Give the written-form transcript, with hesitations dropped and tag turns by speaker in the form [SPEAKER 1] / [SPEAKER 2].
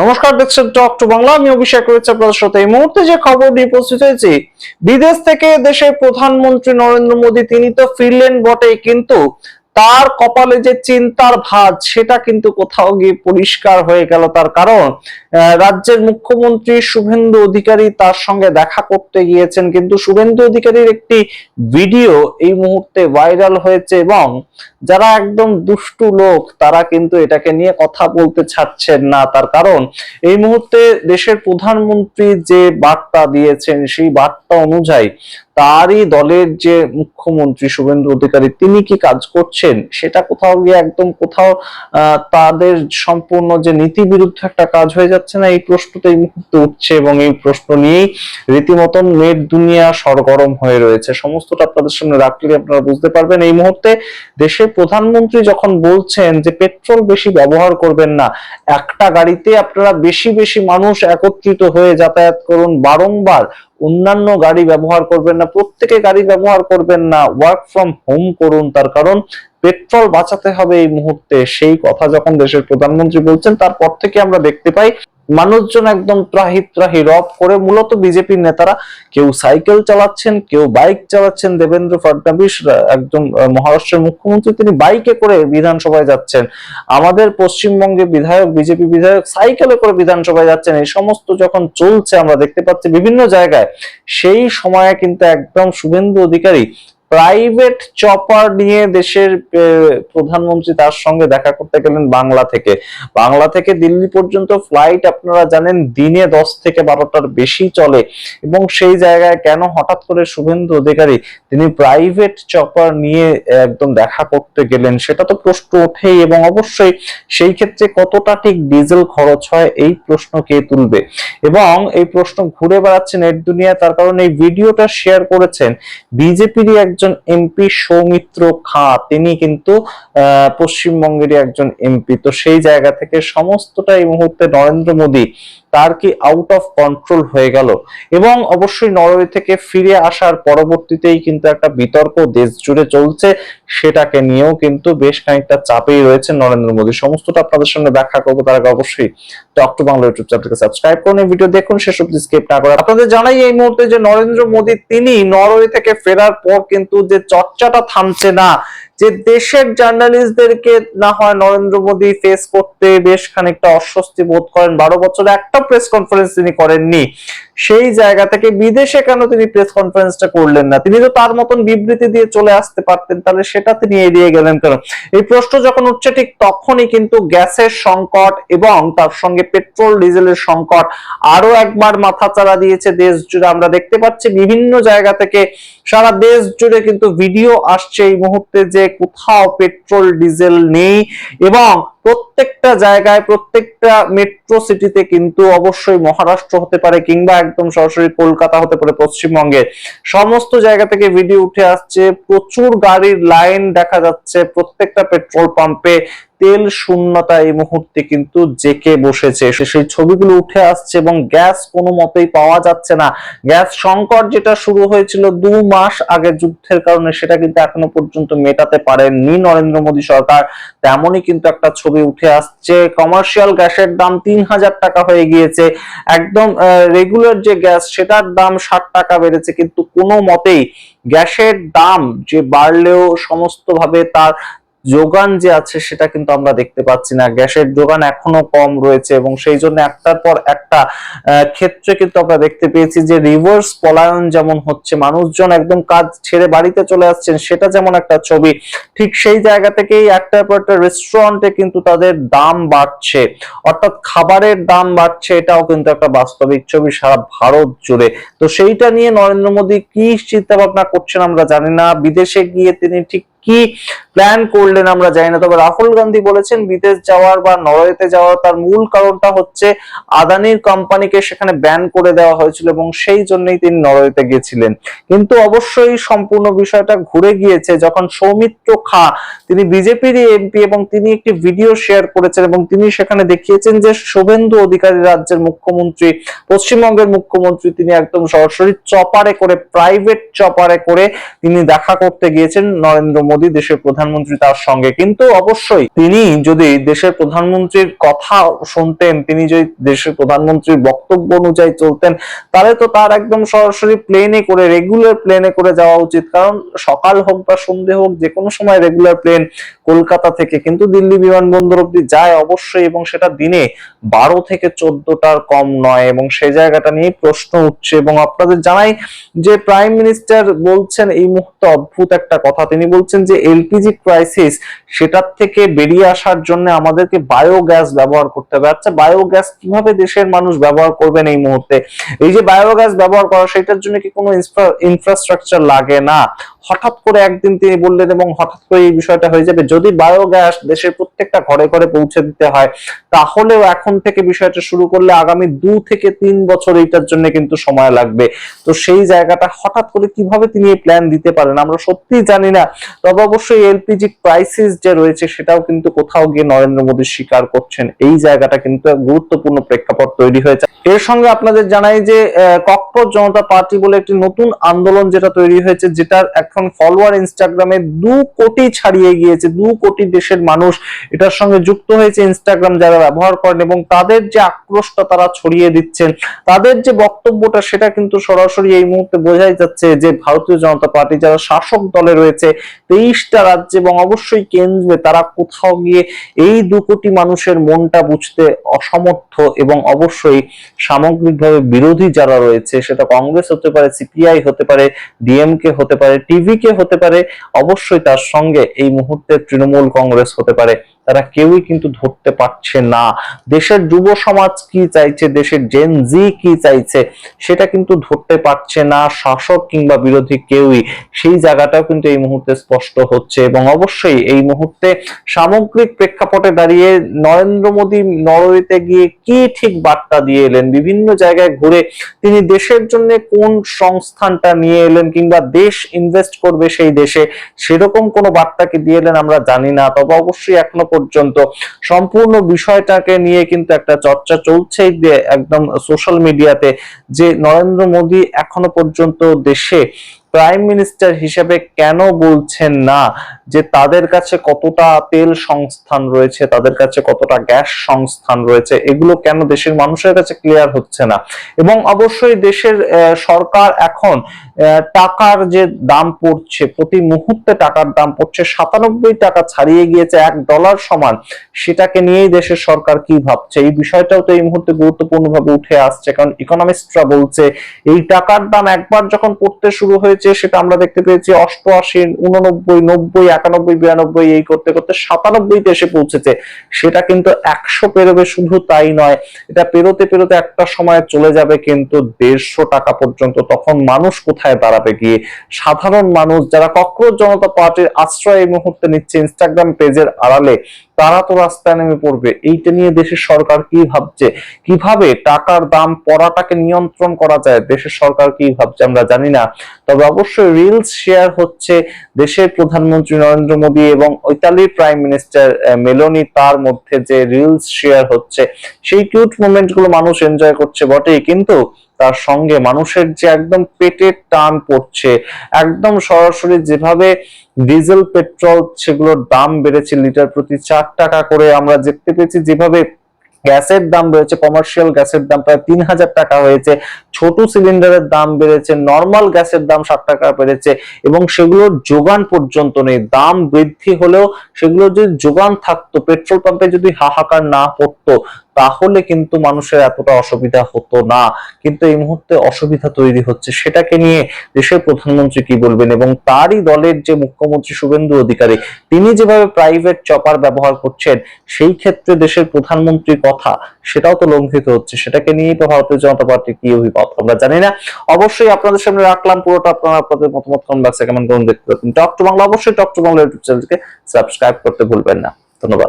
[SPEAKER 1] নমস্কার, দেখছেন talk to Bangla. আমি অভিষেক রয়েছে আপনাদের সাথে। এই মুহূর্তে যে খবর নিয়ে উপস্থিত হয়েছি, বিদেশ থেকে দেশের প্রধানমন্ত্রী নরেন্দ্র মোদী তিনি তো ফিরলেন বটে, কিন্তু তার কপালে যে চিন্তার ভাঁজ সেটা কিন্তু কোথাও গিয়ে পরিষ্কার হয়ে গেল। তার কারণ রাজ্যের মুখ্যমন্ত্রী শুভেন্দু অধিকারী তার সঙ্গে দেখা করতে গিয়েছেন, কিন্তু শুভেন্দু অধিকারীর একটি ভিডিও এই মুহূর্তে ভাইরাল হয়েছে এবং যারা একদম দুষ্টু লোক তারা কিন্তু এটাকে নিয়ে কথা বলতে ছাড়ছেন না। তার কারণ এই মুহূর্তে দেশের প্রধানমন্ত্রী যে বার্তা দিয়েছেন সেই বার্তা অনুযায়ী তারই দলের যে মুখ্যমন্ত্রী শুভেন্দু অধিকারী তিনি কি কাজ করছেন সেটা কোথাও গিয়ে একদম কোথাও তাদের সম্পূর্ণ যে নীতি বিরুদ্ধ একটা কাজ হয়ে যাচ্ছে না, এই প্রশ্নটা এই মুহূর্তে উঠছে এবং এই প্রশ্ন নিয়েই রীতিমতন নেট দুনিয়া সরগরম হয়ে রয়েছে। সমস্তটা আপনাদের সামনে রাখলে আপনারা বুঝতে পারবেন। এই মুহূর্তে দেশের প্রধানমন্ত্রী যখন বলছেন যে পেট্রোল বেশি ব্যবহার করবেন না, একটা গাড়িতে আপনারা বেশি বেশি মানুষ একত্রিত হয়ে যাতায়াত করুন, বারংবার অন্যান্য গাড়ি ব্যবহার করবেন না, প্রত্যেকে গাড়ি ব্যবহার করবেন না, ওয়ার্ক ফ্রম হোম করুন, তার কারণ পেট্রোল বাঁচাতে হবে এই মুহূর্তে। সেই কথা যখন দেশের প্রধানমন্ত্রী বলছেন তারপর থেকে আমরা দেখতে পাই মানুষজন একদম ত্রাহি ত্রাহি রব করে, মূলত বিজেপির নেতারা কেউ সাইকেল চালাচ্ছেন, কেউ বাইক চালাচ্ছেন। দেবেন্দ্র ফডনবিস একজন মহারাষ্ট্রের মুখ্যমন্ত্রী, তিনি বাইকে করে বিধানসভায় যাচ্ছেন। আমাদের পশ্চিমবঙ্গে বিধায়ক, বিজেপি বিধায়ক সাইকেলে করে বিধানসভায় যাচ্ছেন। এই সমস্ত যখন চলছে আমরা দেখতে পাচ্ছি বিভিন্ন জায়গায়, সেই সময়ে কিন্তু একদম শুভেন্দু অধিকারী প্রাইভেট চপার নিয়ে দেশের প্রধানমন্ত্রী তার সঙ্গে দেখা করতে গেলেন। বাংলা থেকে দিল্লি পর্যন্ত ফ্লাইট আপনারা জানেন দিনে 10 থেকে 12টার বেশি চলে, এবং সেই জায়গায় কেন হঠাৎ করে শুভেন্দু অধিকারী তিনি প্রাইভেট চপার নিয়ে একদম দেখা করতে গেলেন সেটা তো প্রশ্ন ওঠেই। এবং অবশ্যই সেই ক্ষেত্রে কতটা ঠিক ডিজেল খরচ হয় এই প্রশ্ন কে তুলবে, এবং এই প্রশ্ন ঘুরে বেড়াচ্ছে নেট দুনিয়া। তার কারণ এই ভিডিওটা শেয়ার করেছেন বিজেপিরই একজন এমপি সৌমিত্র খাঁ, তিনি কিন্তু পশ্চিমবঙ্গেরই একজন এমপি। তো সেই জায়গা থেকে সমস্তটা এই মুহূর্তে নরেন্দ্র মোদী তার কি আউট অফ কন্ট্রোল হয়ে গেল। এবং অবশ্যই নরওয়ে থেকে ফিরে আসার পরবর্তীতেই কিন্তু একটা বিতর্ক দেশ জুড়ে চলছে, সেটাকে নিয়েও কিন্তু বেশ খানিকটা চাপেই রয়েছে নরেন্দ্র মোদী। সমস্তটা আপনাদের সঙ্গে ব্যাখ্যা করবো, তার আগে অবশ্যই টক টু বাংলা ইউটিউব চ্যানেলকে সাবস্ক্রাইব করুন, ভিডিও দেখুন শেষ অবধি স্কিপ না করে। আপনাদের জানাই এই মুহূর্তে যে নরেন্দ্র মোদী তিনি নরওয়ে থেকে ফেরার পর কিন্তু যে চর্চাটা থামছে না, যে দেশের জার্নালিস্টদেরকে না হয় নরেন্দ্র মোদী ফেস করতে বেশ খানিকটা অস্বস্তি বোধ করেন। 12 বছরে একটা প্রেস কনফারেন্স তিনি করেননি, সেই জায়গা থেকে বিদেশে কেন তিনি প্রেস কনফারেন্সটা করলেন না? তিনি তো তার মতন বিবৃতি দিয়ে চলে আসতে পারতেন, তাহলে সেটা তিনি এড়িয়ে গেলেন কেন? এই প্রশ্ন যখন উঠছে ঠিক তখনই কিন্তু গ্যাসের সংকট এবং তার সঙ্গে পেট্রোল ডিজেলের সংকট আরো একবার মাথাচাড়া দিয়েছে দেশ জুড়ে। আমরা দেখতে পাচ্ছি বিভিন্ন জায়গা থেকে সারা দেশ জুড়ে কিন্তু ভিডিও আসছে এই মুহূর্তে যে কোথাও পেট্রোল ডিজেল নেই, এবং প্রত্যেকটা জায়গায় প্রত্যেকটা মেট্রো সিটিতে কিন্তু অবশ্যই মহারাষ্ট্র হতে পারে কিংবা একদম সরাসরি কলকাতা হতে পারে পশ্চিমবঙ্গের সমস্ত জায়গা থেকে ভিডিও উঠে আসছে। প্রচুর গাড়ির লাইন দেখা যাচ্ছে, প্রত্যেকটা পেট্রোল পাম্পে তেল শূন্যতা এই মুহূর্তে কিন্তু জেকে বসেছে, সেই ছবিগুলো উঠে আসছে এবং গ্যাস কোনো মতেই পাওয়া যাচ্ছে না। গ্যাস সংকট যেটা শুরু হয়েছিল 2 মাস আগে যুদ্ধের কারণে, সেটা কিন্তু এখনো পর্যন্ত মেটাতে পারেননি নরেন্দ্র মোদী সরকার। তেমনই কিন্তু একটা ছবি উঠে আসছে, কমার্শিয়াল গ্যাসের দাম 3000 টাকা হয়ে গিয়েছে, একদম রেগুলার যে গ্যাস সেটার দাম 60 টাকা বেড়েছে, কিন্তু কোনো মতেই গ্যাসের দাম যে বাড়লেও সমস্ত ভাবে তার যোগান যে আছে সেটা কিন্তু আমরা দেখতে পাচ্ছি না। গ্যাসের যোগান এখনো কম রয়েছে, এবং সেই জন্য একটার পর একটা ক্ষেত্রে কিন্তু আমরা দেখতে পেয়েছি যে রিভার্স পলায়ন যেমন হচ্ছে, মানুষজন একদম কাজ ছেড়ে বাড়িতে চলে আসছেন, সেটা যেমন একটা ছবি, ঠিক সেই জায়গা থেকেই একটার পর একটা রেস্টুরেন্টে কিন্তু তাদের দাম বাড়ছে, অর্থাৎ খাবারের দাম বাড়ছে, এটাও কিন্তু একটা বাস্তবিক ছবি সারা ভারত জুড়ে। তো সেইটা নিয়ে নরেন্দ্র মোদী কি চিন্তা ভাবনা করছেন আমরা জানি না, বিদেশে গিয়ে তিনি ঠিক কি প্ল্যান করলেন আমরা জানি না। তবে রাহুল গান্ধী বলেছেন বিদেশ যাওয়ার বা নরওয়েতে যাওয়ার তার মূল কারণটা হচ্ছে আদানির কোম্পানিকে সেখানে ব্যান করে দেওয়া হয়েছিল, এবং সেই জন্যই তিনি নরওয়েতে গিয়েছিলেন। কিন্তু অবশ্যই সম্পূর্ণ বিষয়টা ঘুরে গিয়েছে যখন সৌমিত্র খাঁ, তিনি বিজেপির এমপি, এবং তিনি একটি ভিডিও শেয়ার করেছেন এবং তিনি সেখানে দেখিয়েছেন যে শুভেন্দু অধিকারী রাজ্যের মুখ্যমন্ত্রী, পশ্চিমবঙ্গের মুখ্যমন্ত্রী, তিনি একদম সরাসরি চপারে করে, প্রাইভেট চপারে করে তিনি দেখা করতে গিয়েছেন নরেন্দ্র মোদী দেশের প্রধানমন্ত্রী তার সঙ্গে, কিন্তু অবশ্যই তিনি যদি দেশের প্রধানমন্ত্রীর কথা শুনতেন, তিনি যদি দেশের প্রধানমন্ত্রীর বক্তব্য অনুযায়ী চলতেন, তাহলে তো তার একদম সরাসরি প্লেনে করে, রেগুলার প্লেনে করে যাওয়া উচিত। কারণ সকাল হোক বা সন্ধে হোক, যে কোনো সময় রেগুলার প্লেন কলকাতা থেকে কিন্তু দিল্লি বিমানবন্দর অব্দি যায় অবশ্যই, এবং সেটা দিনে 12 থেকে 14টার কম নয়, এবং সেই জায়গাটা নিয়ে প্রশ্ন উঠছে। এবং আপনাদের জানাই যে প্রাইম মিনিস্টার বলছেন এই মুহূর্তে অদ্ভুত একটা কথা, তিনি বলছেন যে এলপিজি ক্রাইসিস, সেটার থেকে বেরিয়ে আসার জন্য আমাদেরকে বায়োগ্যাস ব্যবহার করতে হবে। আচ্ছা, বায়োগ্যাস কিভাবে দেশের মানুষ ব্যবহার করবেন এই মুহূর্তে? এই যে বায়োগ্যাস ব্যবহার করা, সেটার জন্য কি কোনো ইনফ্রাস্ট্রাকচার লাগে না? হঠাৎ করে একদিন তিনি বললেন এবং হঠাৎ করে এই বিষয়টা হয়ে যাবে। যদি বায়োগ্যাস দেশের প্রত্যেকটা ঘরে ঘরে পৌঁছে দিতে হয়, তাহলেও এখন থেকে বিষয়টা শুরু করলে আগামী 2 থেকে 3 বছর এইটার জন্য কিন্তু সময় লাগবে। তো সেই জায়গাটা হঠাৎ করে কিভাবে তিনি এই প্ল্যান দিতে পারেন আমরা সত্যিই জানি না। তবে অবশ্যই এলপিজি ক্রাইসিস যে রয়েছে, সেটাও কিন্তু কোথাও গিয়ে নরেন্দ্র মোদী স্বীকার করছেন। এই জায়গাটা কিন্তু এক গুরুত্বপূর্ণ প্রেক্ষাপট তৈরি হয়েছে। এর সঙ্গে আপনাদের জানাই যে ককরোচ জনতা পার্টি বলে একটি নতুন আন্দোলন যেটা তৈরি হয়েছে, যেটার এখন ফলোয়ার ইনস্টাগ্রামে 2 কোটি ছাড়িয়ে গিয়েছে। 2 কোটি দেশের মানুষ এটার সঙ্গে যুক্ত হয়েছে, ইনস্টাগ্রাম যারা ব্যবহার করেন, এবং তাদের যে আক্রোশটা তারা ছড়িয়ে দিচ্ছেন, তাদের যে বক্তব্যটা, সেটা কিন্তু সরাসরি এই মুহূর্তে বোঝাই যাচ্ছে যে ভারতীয় জনতা পার্টি যারা শাসক দলে রয়েছে 23টা রাজ্যে এবং অবশ্যই কেন্দ্রে, তারা কোথাও গিয়ে এই 2 কোটি মানুষের মনটা বুঝতে অসমর্থ। এবং অবশ্যই সামগ্রিকভাবে বিরোধী যারা রয়েছে, সেটা কংগ্রেস হতে পারে, সিপিআই হতে পারে, ডিএমকে হতে পারে, টিভিকে হতে পারে, অবশ্যই তার সঙ্গে এই মুহূর্তে তৃণমূল কংগ্রেস হতে পারে, তারা কেউই কিন্তু ধরতে পারছে না দেশের যুব সমাজ কি চাইছে, দেশের জেন জি কি চাইছে, সেটা কিন্তু ধরতে পারছে না শাসক কিংবা বিরোধী কেউই। সেই জায়গাটাও কিন্তু এই মুহূর্তে স্পষ্ট হচ্ছে। এবং অবশ্যই এই মুহূর্তে সামগ্রিক প্রেক্ষাপটে দাঁড়িয়ে নরেন্দ্র মোদী নরওয়েতে গিয়ে কি ঠিক বার্তা দিয়ে এলেন, বিভিন্ন জায়গায় ঘুরে তিনি দেশের জন্য কোন সংস্থানটা নিয়ে এলেন, কিংবা দেশ ইনভেস্ট করবে সেই দেশে, সেরকম কোনো বার্তা কি দিয়ে এলেন আমরা জানি না। তবে অবশ্যই এখনো পর্যন্ত সম্পূর্ণ বিষয়টাকে নিয়ে কিন্তু একটা চর্চা চলছে একদম সোশ্যাল মিডিয়াতে, যে নরেন্দ্র মোদী এখনো পর্যন্ত দেশে প্রাইম মিনিস্টার হিসেবে কেন বলছেন না যে তাদের কাছে কতটা তেল সংস্থান রয়েছে, তাদের কাছে কতটা গ্যাস সংস্থান রয়েছে, এগুলো কেন দেশের মানুষের কাছে ক্লিয়ার হচ্ছে না। এবং অবশ্যই দেশের সরকার এখন টাকার যে দাম পড়ছে, প্রতি মুহূর্তে টাকার দাম পড়ছে 97 টাকা ছাড়িয়ে গিয়েছে $1 সমান, সেটাকে নিয়েই দেশের সরকার কি ভাবছে, এই বিষয়টাও তো এই মুহূর্তে গুরুত্বপূর্ণভাবে উঠে আসছে। কারণ ইকোনমিস্টরা বলছে এই টাকার দাম একবার যখন পড়তে শুরু হয়েছে, সেটা আমরা দেখতে পেয়েছি 88, 89, 90, 91, 92 এই করতে করতে 97 তে এসে পৌঁছেছে। সেটা কিন্তু 100 পেরোবে, শুধু তাই নয়, এটা পেরোতে পেরোতে একটা সময় চলে যাবে কিন্তু 150 টাকা পর্যন্ত। তখন মানুষ কোথায় দাঁড়াবে গিয়ে? সাধারণ মানুষ যারা ককরোচ জনতা পার্টির আশ্রয় এই মুহূর্তে নিচ্ছে ইনস্টাগ্রাম পেজের আড়ালে, তারা তো রাস্তায় নেমে পড়বে। এইটা নিয়ে দেশের সরকার কি ভাবছে, কিভাবে টাকার দাম পড়াটাকে নিয়ন্ত্রণ করা যায়, দেশের সরকার কি ভাবছে আমরা জানি না। তবে অবশ্যই রিলস শেয়ার হচ্ছে দেশের প্রধানমন্ত্রী নরেন্দ্র মোদী এবং ইতালির প্রাইম মিনিস্টার মেলোনি, তার মধ্যে যে রিলস শেয়ার হচ্ছে, সেই কিউট মোমেন্ট গুলো মানুষ এনজয় করছে বটেই, কিন্তু তার সঙ্গে মানুষের যে একদম পেটের টান পড়ছে, একদম সরাসরি যেভাবে ডিজেল পেট্রোল সেগুলোর দাম বেড়েছে লিটার প্রতি 4 টাকা করে, আমরা দেখতে পেয়েছি যেভাবে গ্যাসের দাম বেড়েছে, কমার্শিয়াল গ্যাসের দাম প্রায় 3000 টাকা হয়েছে, ছোট সিলিন্ডারের দাম বেড়েছে, নর্মাল গ্যাসের দাম 60 টাকা বেড়েছে, এবং সেগুলোর যোগান পর্যন্ত নেই। দাম বৃদ্ধি হলেও সেগুলোর যদি যোগান থাকতো, পেট্রোল পাম্পে যদি হাহাকার না পড়তো, তাহলে কিন্তু মানুষের এতটা অসুবিধা হতো না। কিন্তু এই মুহূর্তে অসুবিধা তৈরি হচ্ছে, সেটাকে নিয়ে দেশের প্রধানমন্ত্রী কি বলবেন? এবং তারই দলের যে মুখ্যমন্ত্রী শুভেন্দু অধিকারী, তিনি যেভাবে প্রাইভেট চপার ব্যবহার করছেন, সেই ক্ষেত্রে দেশের প্রধানমন্ত্রীর কথা সেটাও তো লঙ্ঘিত হচ্ছে। সেটাকে নিয়েই তো ভারতীয় জনতা পার্টি কি অভিমত আমরা জানি না। অবশ্যই আপনাদের সামনে রাখলাম পুরোটা, আপনারা আপনাদের মতামত কমেন্ট বক্সে কেমন করুন দেখতে পাবেন। টক টু বাংলা, অবশ্যই টক টু বাংলা ইউটিউব চ্যানেলকে সাবস্ক্রাইব করতে ভুলবেন না। ধন্যবাদ।